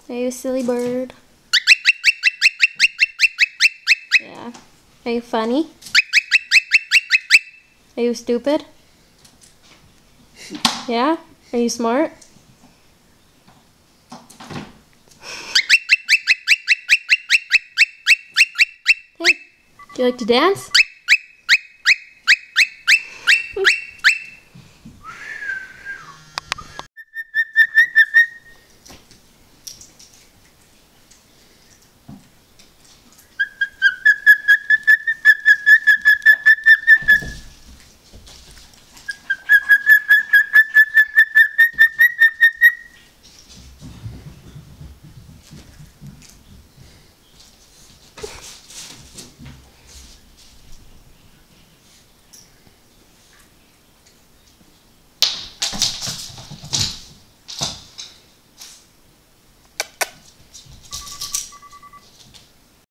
Are you a silly bird? Yeah. Are you funny? Are you stupid? Yeah? Are you smart? Hey, do you like to dance?